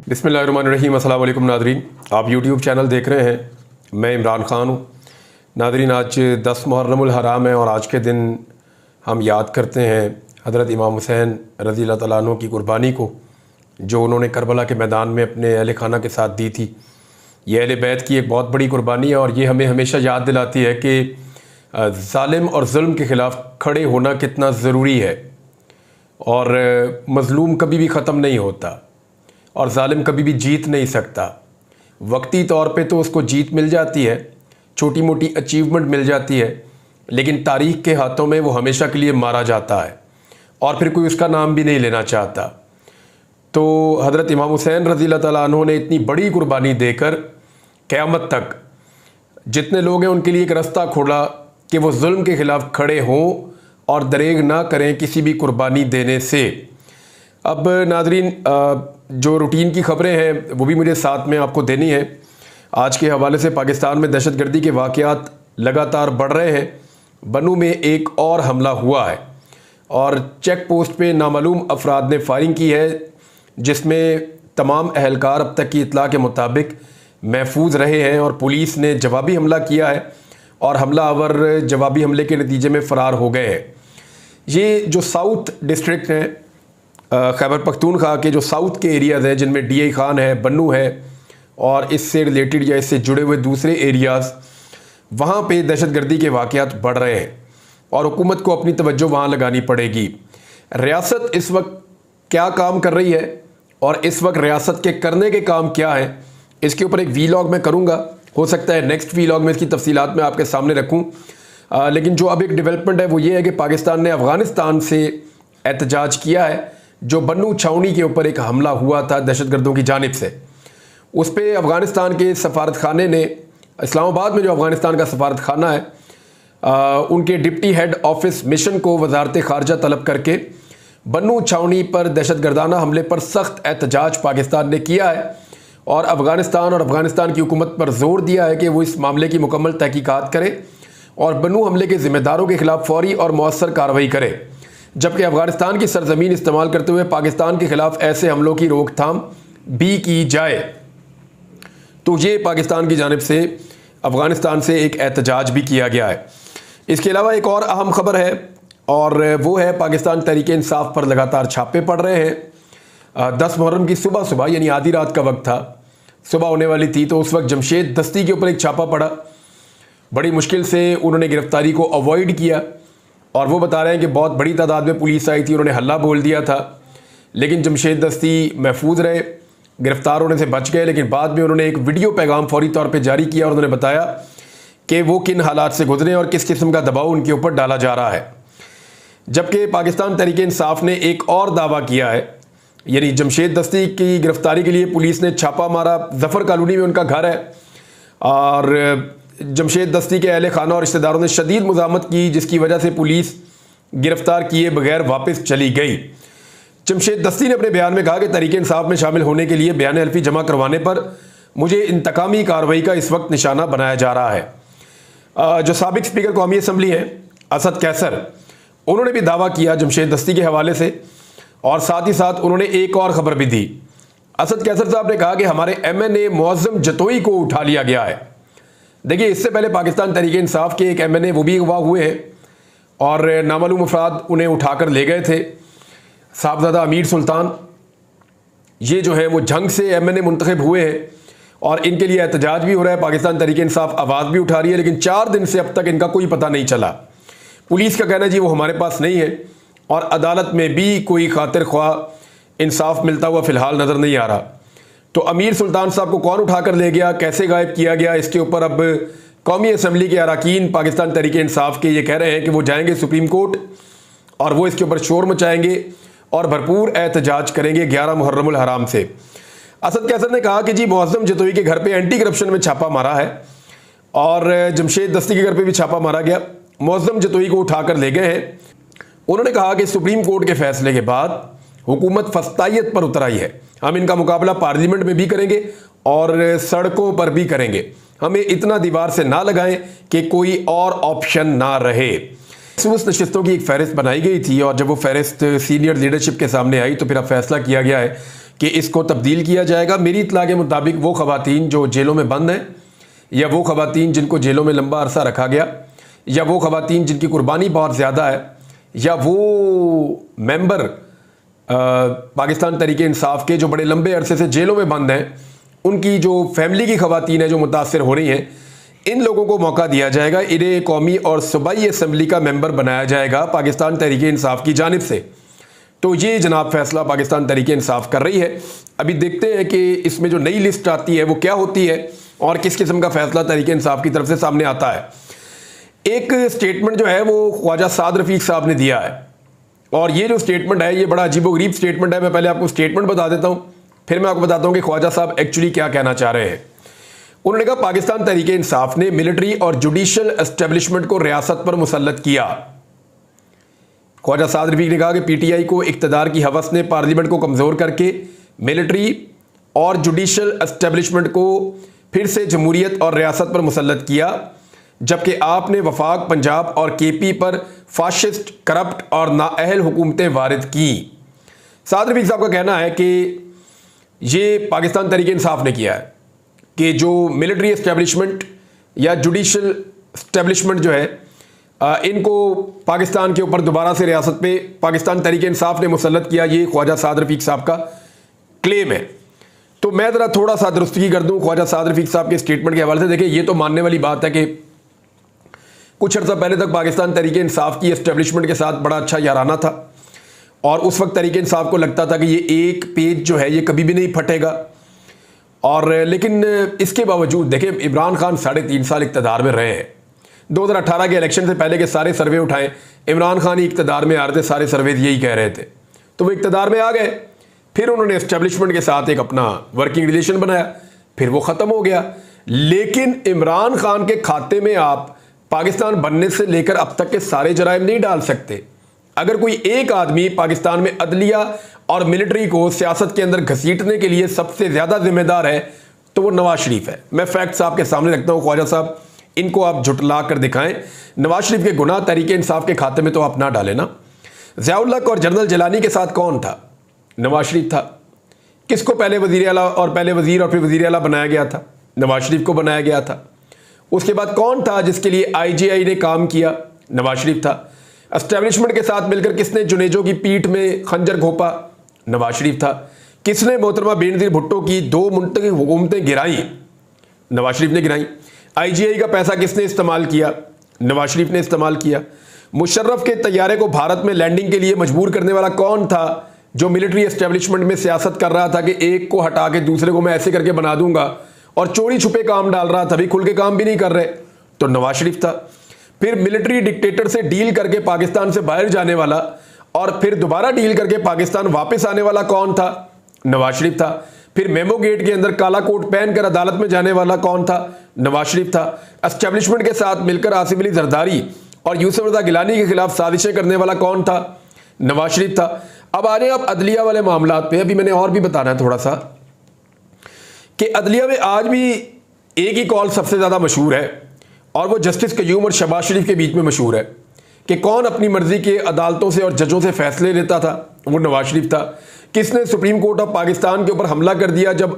बिस्मिल्लाहिर्रहमानिर्रहीम। अस्सलाम वालेकुम नादरीन, आप यूट्यूब चैनल देख रहे हैं। मैं इमरान ख़ान हूँ। नादरीन, आज 10 मुहर्रमुल हराम है और आज के दिन हम याद करते हैं हज़रत इमाम हुसैन रज़ी अल्लाह तआला अन्हु की कुर्बानी को, जो उन्होंने करबला के मैदान में अपने अहले खाना के साथ दी थी। ये अहले बैत की एक बहुत बड़ी कुर्बानी है और ये हमें हमेशा याद दिलाती है कि ज़ालिम और जुल्म के ख़िलाफ़ खड़े होना कितना ज़रूरी है। और मज़लूम कभी भी ख़त्म नहीं होता और ज़ालिम कभी भी जीत नहीं सकता। वक्ती तौर पे तो उसको जीत मिल जाती है, छोटी मोटी अचीवमेंट मिल जाती है, लेकिन तारीख़ के हाथों में वो हमेशा के लिए मारा जाता है और फिर कोई उसका नाम भी नहीं लेना चाहता। तो हज़रत इमाम हुसैन रज़ी अल्लाह तआला अन्हु ने इतनी बड़ी कुर्बानी देकर क़यामत तक जितने लोग हैं उनके लिए एक रास्ता खोला कि वो जुल्म के ख़िलाफ़ खड़े हों और दरेग ना करें किसी भी कुर्बानी देने से। अब नादरीन, जो रूटीन की ख़बरें हैं वो भी मुझे साथ में आपको देनी है। आज के हवाले से पाकिस्तान में दहशतगर्दी के वाक़यात लगातार बढ़ रहे हैं। बनू में एक और हमला हुआ है और चेक पोस्ट पे नामालूम अफराद ने फायरिंग की है, जिसमें तमाम अहलकार अब तक की इत्तला के मुताबिक महफूज रहे हैं और पुलिस ने जवाबी हमला किया है और हमलावर जवाबी हमले के नतीजे में फ़रार हो गए हैं। ये जो साउथ डिस्ट्रिक्ट हैं, खैबर पख्तूनख्वा के जो साउथ के एरियाज़ हैं, जिनमें DI खान है, बन्नू है और इससे रिलेटेड या इससे जुड़े हुए दूसरे एरियाज़, वहाँ पे दहशतगर्दी के वाक़यात बढ़ रहे हैं और हुकूमत को अपनी तवज्जो वहाँ लगानी पड़ेगी। रियासत इस वक्त क्या काम कर रही है और इस वक्त रियासत के करने के काम क्या हैं, इसके ऊपर एक वीलॉग मैं करूँगा। हो सकता है नेक्स्ट वीलॉग में इसकी तफसीलात मैं आपके सामने रखूँ। लेकिन जो अब एक डेवलपमेंट है वो ये है कि पाकिस्तान ने अफ़गानिस्तान से एहतजाज किया है। जो बन्नू छावनी के ऊपर एक हमला हुआ था दहशतगर्दों की जानिब से, उस पर अफ़गानिस्तान के सफारत खाने ने, इस्लामाबाद में जो अफ़गानिस्तान का सफारत खाना है, उनके डिप्टी हेड ऑफिस मिशन को वजारत ख़ारजा तलब करके बन्नू छावनी पर दहशतगर्दाना हमले पर सख्त एहतजाज पाकिस्तान ने किया है और अफ़गानिस्तान की हुकूमत पर जोर दिया है कि वो इस मामले की मुकम्मल तहकीकात करे और बन्नू हमले के ज़िम्मेदारों के ख़िलाफ़ फौरी और मौसर कार्रवाई करे, जबकि अफ़गानिस्तान की सरजमीन इस्तेमाल करते हुए पाकिस्तान के ख़िलाफ़ ऐसे हमलों की रोकथाम भी की जाए। तो ये पाकिस्तान की जानिब से अफ़गानिस्तान से एक एहतजाज भी किया गया है। इसके अलावा एक और अहम ख़बर है और वो है पाकिस्तान तहरीक इंसाफ पर लगातार छापे पड़ रहे हैं। 10 मुहर्रम की सुबह यानी आधी रात का वक्त था, सुबह होने वाली थी, तो उस वक्त जमशेद दस्ती के ऊपर एक छापा पड़ा। बड़ी मुश्किल से उन्होंने गिरफ्तारी को अवॉइड किया और वो बता रहे हैं कि बहुत बड़ी तादाद में पुलिस आई थी, उन्होंने हल्ला बोल दिया था, लेकिन जमशेद दस्ती महफूज रहे, गिरफ्तार होने से बच गए। लेकिन बाद में उन्होंने एक वीडियो पैगाम फौरी तौर पे जारी किया और उन्होंने बताया कि वो किन हालात से गुजरे और किस किस्म का दबाव उनके ऊपर डाला जा रहा है। जबकि पाकिस्तान तहरीक इंसाफ ने एक और दावा किया है, यानी जमशेद दस्ती की गिरफ्तारी के लिए पुलिस ने छापा मारा। जफ़र कॉलोनी में उनका घर है और जमशेद दस्ती के अहले खाना और रिश्तेदारों ने शदीद मुज़ाहमत की, जिसकी वजह से पुलिस गिरफ्तार किए बगैर वापस चली गई। जमशेद दस्ती ने अपने बयान में कहा कि तहरीक इंसाफ में शामिल होने के लिए बयान हल्फी जमा करवाने पर मुझे इंतकामी कार्रवाई का इस वक्त निशाना बनाया जा रहा है। जो साबिक स्पीकर कौमी असम्बली हैं असद कैसर, उन्होंने भी दावा किया जमशेद दस्ती के हवाले से और साथ ही साथ उन्होंने एक और ख़बर भी दी। असद कैसर साहब ने कहा कि हमारे MNA मुअज़्ज़म जतोई को उठा लिया गया है। देखिए, इससे पहले पाकिस्तान तहरीक इंसाफ के एक MNA वो भी अगवा हुए हैं और नामालूम अफराद उन्हें उठाकर ले गए थे। साहबजादा अमीर सुल्तान, ये जो है वो जंग से MNA मुंतखब हुए हैं और इनके लिए एहतजाज भी हो रहा है। पाकिस्तान तहरीक इंसाफ आवाज़ भी उठा रही है, लेकिन 4 दिन से अब तक इनका कोई पता नहीं चला। पुलिस का कहना है जी वो हमारे पास नहीं है और अदालत में भी कोई खातिर ख्वाह इंसाफ मिलता हुआ फ़िलहाल नज़र नहीं आ रहा। तो अमीर सुल्तान साहब को कौन उठाकर ले गया, कैसे गायब किया गया, इसके ऊपर अब कौमी असम्बली के अरकान पाकिस्तान तहरीक इंसाफ के ये कह रहे हैं कि वो जाएंगे सुप्रीम कोर्ट और वो इसके ऊपर शोर मचाएंगे और भरपूर एहतजाज करेंगे 11 मुहर्रमुल हराम से। असद कैसर ने कहा कि जी मुअज़्ज़म जतोई के घर पे एंटी करप्शन में छापा मारा है और जमशेद दस्ती के घर पे भी छापा मारा गया। मुअज़्ज़म जतोई को उठाकर ले गए हैं। उन्होंने कहा कि सुप्रीम कोर्ट के फैसले के बाद हुकूमत फस्तायत पर उतर आई है, हम इनका मुकाबला पार्लियामेंट में भी करेंगे और सड़कों पर भी करेंगे। हमें इतना दीवार से ना लगाएं कि कोई और ऑप्शन ना रहे। उस नशिस्तों की एक फ़हरिस्त बनाई गई थी और जब वो फ़हरिस्त सीनियर लीडरशिप के सामने आई तो फिर अब फैसला किया गया है कि इसको तब्दील किया जाएगा। मेरी इत्तला के मुताबिक वो ख़वातीन जो जेलों में बंद हैं, या वो ख़वातीन जिनको जेलों में लंबा अरसा रखा गया, या वो ख़वातीन जिनकी कुर्बानी बहुत ज़्यादा है, या वो मेंबर पाकिस्तान तहरीक इंसाफ के जो बड़े लंबे अरसे से जेलों में बंद हैं, उनकी जो फैमिली की ख़वातीन है जो मुतासर हो रही हैं, इन लोगों को मौका दिया जाएगा। इन्हें कौमी और सूबाई असम्बली का मेंबर बनाया जाएगा पाकिस्तान तहरीक इंसाफ की जानिब से। तो ये जनाब फैसला पाकिस्तान तहरीक इंसाफ कर रही है। अभी देखते हैं कि इसमें जो नई लिस्ट आती है वो क्या होती है और किस किस्म का फैसला तहरीक इंसाफ की तरफ से सामने आता है। एक स्टेटमेंट जो है वो ख्वाजा साद रफ़ीक साहब ने दिया है, और ये जो स्टेटमेंट है ये बड़ा अजीबोगरीब स्टेटमेंट है। मैं पहले आपको स्टेटमेंट बता देता हूँ, फिर मैं आपको बताता हूँ कि ख्वाजा साहब एक्चुअली क्या कहना चाह रहे हैं। उन्होंने कहा पाकिस्तान तहरीक इंसाफ ने मिलिट्री और जुडिशल एस्टेब्लिशमेंट को रियासत पर मुसल्लत किया। ख्वाजा साद रफ़ीक ने कहा कि पीटीआई को इक़्तिदार की हवस ने पार्लियामेंट को कमज़ोर करके मिलिट्री और जुडिशल एस्टेब्लिशमेंट को फिर से जमहूरियत और रियासत पर मुसल्लत किया, जबकि आपने वफाक, पंजाब और केपी पर फाशिस्ट, करप्ट और नाअहल हुकूमतें वारिद की। साद रफ़ीक साहब का कहना है कि ये पाकिस्तान तहरीक इंसाफ ने किया है कि जो मिलिट्री एस्टेब्लिशमेंट या जुडिशल एस्टेब्लिशमेंट जो है इनको पाकिस्तान के ऊपर दोबारा से रियासत पे पाकिस्तान तहरीक इंसाफ ने मुसल्लत किया। ये ख्वाजा साद रफ़ीक साहब का क्लेम है। तो मैं ज़रा थोड़ा सा दुरुस्ती कर दूं ख्वाजा साद रफ़ीक साहब के स्टेटमेंट के हवाले से। देखिए, ये तो मानने वाली बात है कि कुछ अर्सा पहले तक पाकिस्तान तहरीक इंसाफ की एस्टेब्लिशमेंट के साथ बड़ा अच्छा याराना था, और उस वक्त तहरीक इंसाफ को लगता था कि ये एक पेज जो है ये कभी भी नहीं फटेगा। और लेकिन इसके बावजूद देखिए, इमरान खान 3.5 साल इक़्तिदार में रहे हैं। 2018 के इलेक्शन से पहले के सारे सर्वे उठाएं, इमरान खान ही इक़्तिदार में आ रहे थे, सारे सर्वे यही कह रहे थे। तो वो इक़्तिदार में आ गए, फिर उन्होंने एस्टेब्लिशमेंट के साथ एक अपना वर्किंग रिलेशन बनाया, फिर वो ख़त्म हो गया। लेकिन इमरान खान के खाते में आप पाकिस्तान बनने से लेकर अब तक के सारे जराइम नहीं डाल सकते। अगर कोई एक आदमी पाकिस्तान में अदलिया और मिलिट्री को सियासत के अंदर घसीटने के लिए सबसे ज़्यादा जिम्मेदार है तो वो नवाज शरीफ है। मैं फैक्ट्स आपके सामने रखता हूँ ख्वाजा साहब, इनको आप झुटला कर दिखाएं। नवाज शरीफ के गुनाह तहरीक इंसाफ के खाते में तो आप ना डालें ना। ज़िया-उल हक और जनरल जिलानी के साथ कौन था? नवाज शरीफ था। किसको पहले वज़ीर आला और पहले वज़ीर और फिर वज़ीर आला बनाया गया था? नवाज शरीफ को बनाया गया था। उसके बाद कौन था जिसके लिए IGI ने काम किया? नवाज शरीफ था। एस्टेब्लिशमेंट के साथ मिलकर किसने जुनेजो की पीठ में खंजर घोंपा? नवाज शरीफ था। किसने मोहतरमा बेनज़ीर भुट्टो की 2 मुंतखब हुकूमतें गिराई? नवाज शरीफ ने गिराई। IGI का पैसा किसने इस्तेमाल किया? नवाज शरीफ ने इस्तेमाल किया। मुशर्रफ के तैयारे को भारत में लैंडिंग के लिए मजबूर करने वाला कौन था जो मिलिट्री एस्टेब्लिशमेंट में सियासत कर रहा था कि एक को हटा के दूसरे को मैं ऐसे करके बना दूंगा, और चोरी छुपे काम डाल रहा था, भी खुल के काम भी नहीं कर रहे? तो नवाज शरीफ था। फिर मिलिट्री डिक्टेटर से डील करके पाकिस्तान से बाहर जाने वाला और फिर दोबारा डील करके पाकिस्तान वापस आने वाला कौन था? नवाज शरीफ था। फिर मेमो गेट के अंदर काला कोट पहनकर अदालत में जाने वाला कौन था? नवाज शरीफ था। एस्टेब्लिशमेंट के साथ मिलकर आसिफ अली जरदारी और यूसुफ रज़ा गिलानी के खिलाफ साजिशें करने वाला कौन था? नवाज शरीफ था। अब आ जाए आप अदलिया वाले मामलात पे। अभी मैंने और भी बताना है थोड़ा सा कि अदलिया में आज भी एक ही कॉल सबसे ज़्यादा मशहूर है, और वो जस्टिस क़य्यूम और शहबाज शरीफ के बीच में मशहूर है कि कौन अपनी मर्जी के अदालतों से और जजों से फैसले लेता था? वो नवाज शरीफ था। किसने सुप्रीम कोर्ट ऑफ पाकिस्तान के ऊपर हमला कर दिया जब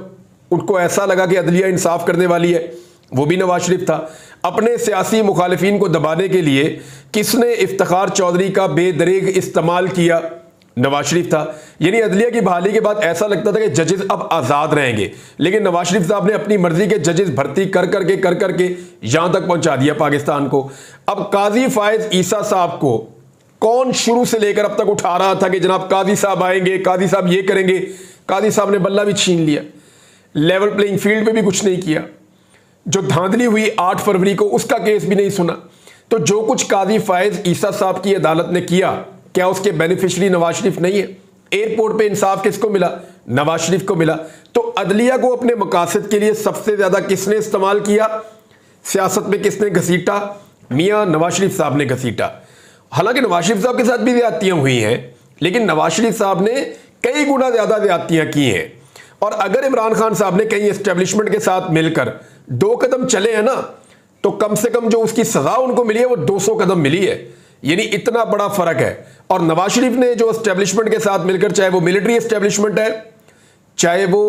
उनको ऐसा लगा कि अदलिया इंसाफ करने वाली है? वो भी नवाज शरीफ था। अपने सियासी मुखालिफिन को दबाने के लिए किसने इफ्तिखार चौधरी का बेदरेग इस्तेमाल किया? नवाज शरीफ था। यानी अदलिया की बहाली के बाद ऐसा लगता था कि जजेस अब आज़ाद रहेंगे, लेकिन नवाज शरीफ साहब ने अपनी मर्जी के जजेस भर्ती कर करके यहां तक पहुंचा दिया पाकिस्तान को। अब काजी फायज ईसा साहब को कौन शुरू से लेकर अब तक उठा रहा था कि जनाब काजी साहब आएंगे, काजी साहब ये करेंगे? काजी साहब ने बल्ला भी छीन लिया, लेवल प्लेइंग फील्ड पे भी कुछ नहीं किया। जो धांधली हुई 8 फरवरी को, उसका केस भी नहीं सुना। तो जो कुछ काजी फायज ईसा साहब की अदालत ने किया, क्या उसके बेनिफिशियरी नवाज शरीफ नहीं है? एयरपोर्ट पे इंसाफ किसको मिला? नवाज शरीफ को मिला। तो अदलिया को अपने मकासद के लिए सबसे ज्यादा किसने इस्तेमाल किया? सियासत में किसने घसीटा? मियां नवाज शरीफ साहब ने घसीटा। हालांकि नवाज शरीफ साहब के साथ भी ज्यादतियां हुई हैं, लेकिन नवाज शरीफ साहब ने कई गुना ज्यादा ज्यादतियां की हैं। और अगर इमरान खान साहब ने कहीं एस्टेब्लिशमेंट के साथ मिलकर 2 कदम चले हैं ना, तो कम से कम जो उसकी सजा उनको मिली है वो 200 कदम मिली है। यानी इतना बड़ा फर्क है। और नवाज शरीफ ने जो एस्टेब्लिशमेंट के साथ मिलकर, चाहे वो मिलिट्री एस्टेब्लिशमेंट है, चाहे वो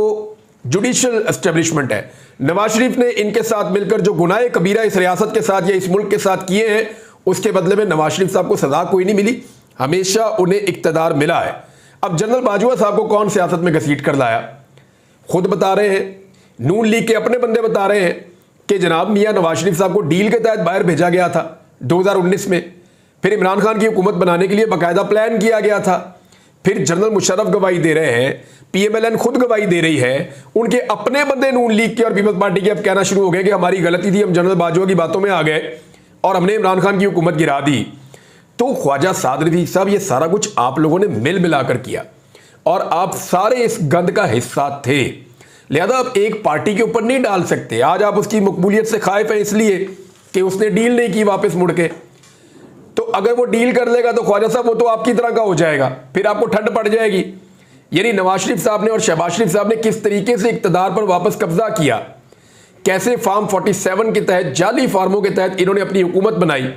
जुडिशल एस्टेब्लिशमेंट है। नवाज शरीफ ने इनके साथ मिलकर जो गुनाह कबीरा इस रियासत के साथ या इस मुल्क के साथ किए हैं, उसके बदले में नवाज शरीफ साहब को सजा कोई नहीं मिली, हमेशा उन्हें इक्तदार मिला है। अब जनरल बाजवा साहब को कौन सियासत में घसीट कर लाया? खुद बता रहे हैं, नून लीग के अपने बंदे बता रहे हैं कि जनाब मियां नवाज शरीफ साहब को डील के तहत बाहर भेजा गया था 2019 में, फिर इमरान खान की हुकूमत बनाने के लिए बाकायदा प्लान किया गया था। फिर जनरल मुशर्रफ गवाही दे रहे हैं, पीएमएलएन खुद गवाही दे रही है, उनके अपने बंदे नून लीग के और पीपल्स पार्टी के अब कहना शुरू हो गए कि हमारी गलती थी, हम जनरल बाजवा की बातों में आ गए और हमने इमरान खान की हुकूमत गिरा दी। तो ख्वाजा साद रफीक साहब, ये सारा कुछ आप लोगों ने मिल मिलाकर किया और आप सारे इस गंद का हिस्सा थे, लिहाजा आप एक पार्टी के ऊपर नहीं डाल सकते। आज आप उसकी मकबूलियत से खाइफ हैं इसलिए कि उसने डील नहीं की वापस मुड़ के, तो अगर वो डील कर लेगा तो ख्वाजा साहब वो तो आपकी तरह का हो जाएगा, फिर आपको ठंड पड़ जाएगी। यानी नवाज शरीफ साहब ने और शहबाज शरीफ साहब ने किस तरीके से इक्तदार पर वापस कब्जा किया, कैसे फार्म 47 के तहत, जाली फार्मों के तहत इन्होंने अपनी हुकूमत बनाई।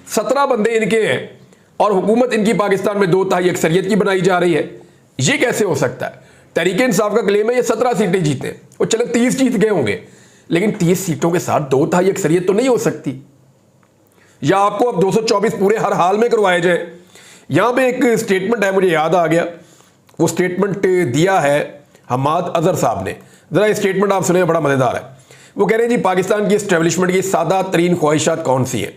17 बंदे इनके हैं और हुकूमत इनकी पाकिस्तान में 2/3 अक्सरियत की बनाई जा रही है। ये कैसे हो सकता है? तहरीक इंसाफ का क्लेम है ये 17 सीटें जीते, वो चले 30 जीत गए होंगे, लेकिन 30 सीटों के साथ 2/3 अक्सरियत तो नहीं हो सकती। या आपको अब 224 पूरे हर हाल में करवाए जाए। यहां पे एक स्टेटमेंट है, मुझे याद आ गया, वो स्टेटमेंट दिया है हमाद अजहर साहब ने। जरा ये स्टेटमेंट आप सुने, बड़ा मजेदार है। वो कह रहे हैं जी पाकिस्तान की एस्टेब्लिशमेंट की सादा तरीन ख्वाहिशात कौन सी है?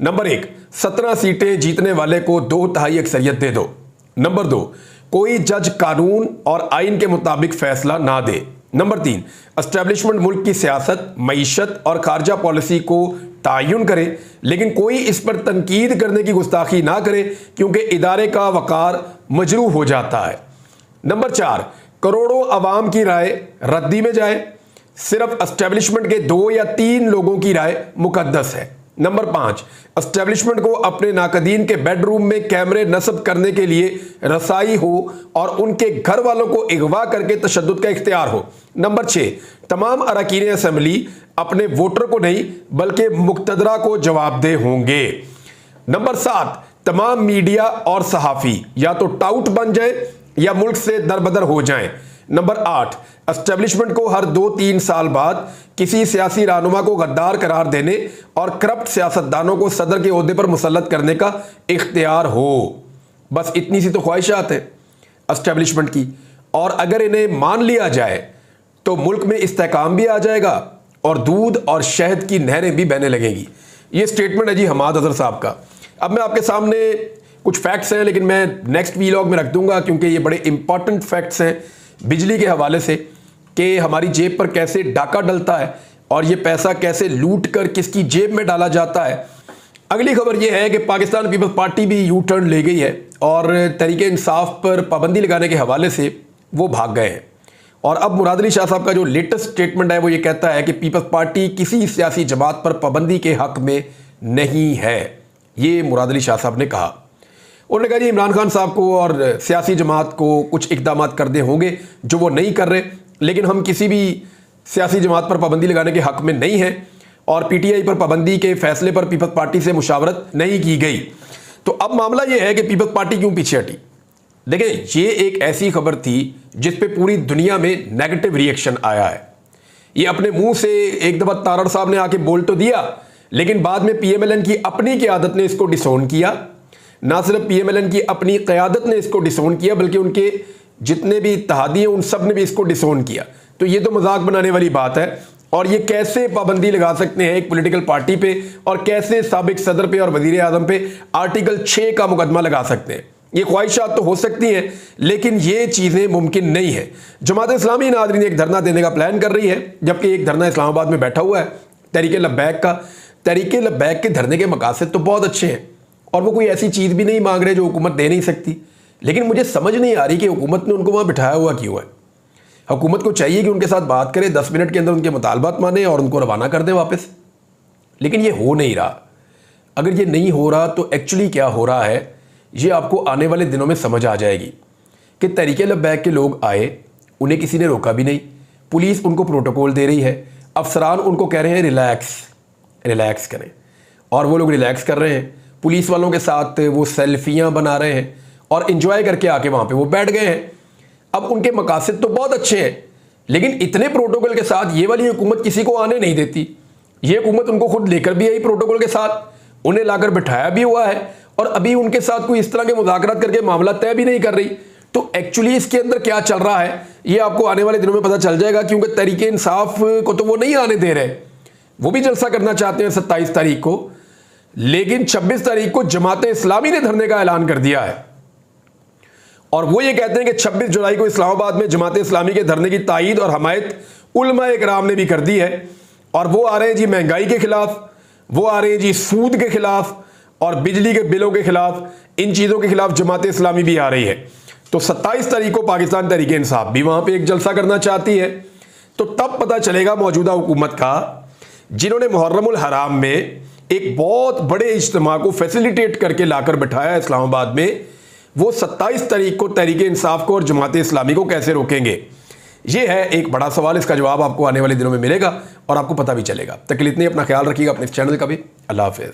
नंबर 1, 17 सीटें जीतने वाले को 2/3 अक्सरियत दे दो। नंबर 2, कोई जज कानून और आइन के मुताबिक फैसला ना दे। नंबर 3, एस्टेब्लिशमेंट मुल्क की सियासत, मईशत और खारजा पॉलिसी को तायुन करे, लेकिन कोई इस पर तनकीद करने की गुस्ताखी ना करे क्योंकि इदारे का वकार मजरूह हो जाता है। नंबर 4, करोड़ों अवाम की राय रद्दी में जाए, सिर्फ एस्टेब्लिशमेंट के 2 या 3 लोगों की राय मुकद्दस है। नंबर 5, एस्टेब्लिशमेंट को अपने नाकदीन के बेडरूम में कैमरे नस्ब करने के लिए रसाई हो और उनके घर वालों को अगवा करके तशद्दुद का इख्तियार हो। नंबर 6, तमाम अरकान असेंबली अपने वोटर को नहीं बल्कि मुक्तदरा को जवाबदेह होंगे। नंबर 7, तमाम मीडिया और सहाफ़ी या तो टाउट बन जाए या मुल्क से दरबदर हो जाएं। नंबर 8, एस्टेब्लिशमेंट को हर 2-3 साल बाद किसी सियासी रहनुमा को गद्दार करार देने और करप्ट सियासतदानों को सदर के ओहदे पर मुसल्लत करने का इख्तियार हो। बस इतनी सी तो ख्वाहिशात है एस्टेब्लिशमेंट की, और अगर इन्हें मान लिया जाए तो मुल्क में इस्तेहकाम भी आ जाएगा और दूध और शहद की नहरें भी बहने लगेंगी। ये स्टेटमेंट है जी हमाद अजहर साहब का। अब मैं आपके सामने कुछ फैक्ट्स हैं, लेकिन मैं नेक्स्ट वीलॉग में रख दूंगा क्योंकि ये बड़े इंपॉर्टेंट फैक्ट्स हैं बिजली के हवाले से, कि हमारी जेब पर कैसे डाका डलता है और ये पैसा कैसे लूट कर किसकी जेब में डाला जाता है। अगली खबर यह है कि पाकिस्तान पीपल्स पार्टी भी यू टर्न ले गई है और तहरीक इंसाफ पर पाबंदी लगाने के हवाले से वो भाग गए हैं। और अब मुराद अली शाह साहब का जो लेटेस्ट स्टेटमेंट है वो ये कहता है कि पीपल्स पार्टी किसी सियासी जमात पर पाबंदी के हक में नहीं है। ये मुराद अली शाह साहब ने कहा। उन्होंने कहा जी इमरान खान साहब को और सियासी जमात को कुछ इकदाम करने होंगे जो वो नहीं कर रहे, लेकिन हम किसी भी सियासी जमात पर पाबंदी लगाने के हक में नहीं हैं और पीटीआई पर पाबंदी के फैसले पर पीपल्स पार्टी से मुशावरत नहीं की गई। तो अब मामला यह है कि पीपल्स पार्टी क्यों पीछे हटी। देखिए, ये एक ऐसी खबर थी जिस पे पूरी दुनिया में नेगेटिव रिएक्शन आया है। ये अपने मुंह से एक दफा तारड़ साहब ने आके बोल तो दिया, लेकिन बाद में पीएमएलएन की अपनी क़यादत ने इसको डिसोन किया। ना सिर्फ पीएमएलएन की अपनी क़यादत ने इसको डिसोन किया बल्कि उनके जितने भी इत्तेहादी हैं उन सब ने भी इसको डिसोन किया। तो ये तो मजाक बनाने वाली बात है। और ये कैसे पाबंदी लगा सकते हैं एक पॉलिटिकल पार्टी पे, और कैसे साबिक सदर पे और वजीर आजम पे आर्टिकल 6 का मुकदमा लगा सकते हैं। ये ख्वाहिशात तो हो सकती हैं, लेकिन ये चीज़ें मुमकिन नहीं है। जमात इस्लामी नाज़रीन एक धरना देने का प्लान कर रही है, जबकि एक धरना इस्लामाबाद में बैठा हुआ है तहरीक लब्बैक का। तहरीक लब्बैक के धरने के मकासद तो बहुत अच्छे हैं और वो कोई ऐसी चीज़ भी नहीं मांग रहे जो हुकूमत दे नहीं सकती, लेकिन मुझे समझ नहीं आ रही कि हुकूमत ने उनको वहाँ बिठाया हुआ क्यों है। हुकूमत को चाहिए कि उनके साथ बात करे, 10 मिनट के अंदर उनके मुतालबात माने और उनको रवाना कर दें वापस, लेकिन ये हो नहीं रहा। अगर ये नहीं हो रहा तो एक्चुअली क्या हो रहा है ये आपको आने वाले दिनों में समझ आ जाएगी कि तहरीक लब्बैक के लोग आए, उन्हें किसी ने रोका भी नहीं, पुलिस उनको प्रोटोकॉल दे रही है, अफसरान उनको कह रहे हैं रिलैक्स करें, और वो लोग रिलैक्स कर रहे हैं। पुलिस वालों के साथ वो सेल्फियाँ बना रहे हैं और इंजॉय करके आके वहाँ पे वो बैठ गए हैं। अब उनके मकासद तो बहुत अच्छे हैं, लेकिन इतने प्रोटोकॉल के साथ ये वाली हुकूमत किसी को आने नहीं देती। ये हुकूमत उनको खुद लेकर भी आई प्रोटोकॉल के साथ, उन्हें लाकर बिठाया भी हुआ है, और अभी उनके साथ कोई इस तरह के मुज़ाकरात करके मामला तय भी नहीं कर रही। तो एक्चुअली इसके अंदर क्या चल रहा है ये आपको आने वाले दिनों में पता चल जाएगा, क्योंकि तहरीके इंसाफ को तो वो नहीं आने दे रहे। वो भी जलसा करना चाहते हैं 27 तारीख को, लेकिन 26 तारीख को जमात इस्लामी ने धरने का ऐलान कर दिया है। और वो ये कहते हैं कि 26 जुलाई को इस्लामाबाद में जमात इस्लामी के धरने की तायीद और हमायत उलमा इकराम ने भी कर दी है। और वो आ रहे हैं जी महंगाई के खिलाफ, वो आ रहे हैं जी सूद के खिलाफ, और बिजली के बिलों के खिलाफ, इन चीज़ों के खिलाफ जमात इस्लामी भी आ रही है। तो 27 तारीख को पाकिस्तान तहरीक इंसाफ भी वहां पे एक जलसा करना चाहती है। तो तब पता चलेगा मौजूदा हुकूमत का, जिन्होंने मुहर्रमुल हराम में एक बहुत बड़े इज्तिमा को फैसिलिटेट करके लाकर बिठाया इस्लामाबाद में, वो 27 तारीख को तहरीक इंसाफ को और जमात इस्लामी को कैसे रोकेंगे। ये है एक बड़ा सवाल, इसका जवाब आपको आने वाले दिनों में मिलेगा और आपको पता भी चलेगा। तक के लिए इतने, अपना ख्याल रखिएगा, अपने इस चैनल का भी। अल्लाह हाफिज़।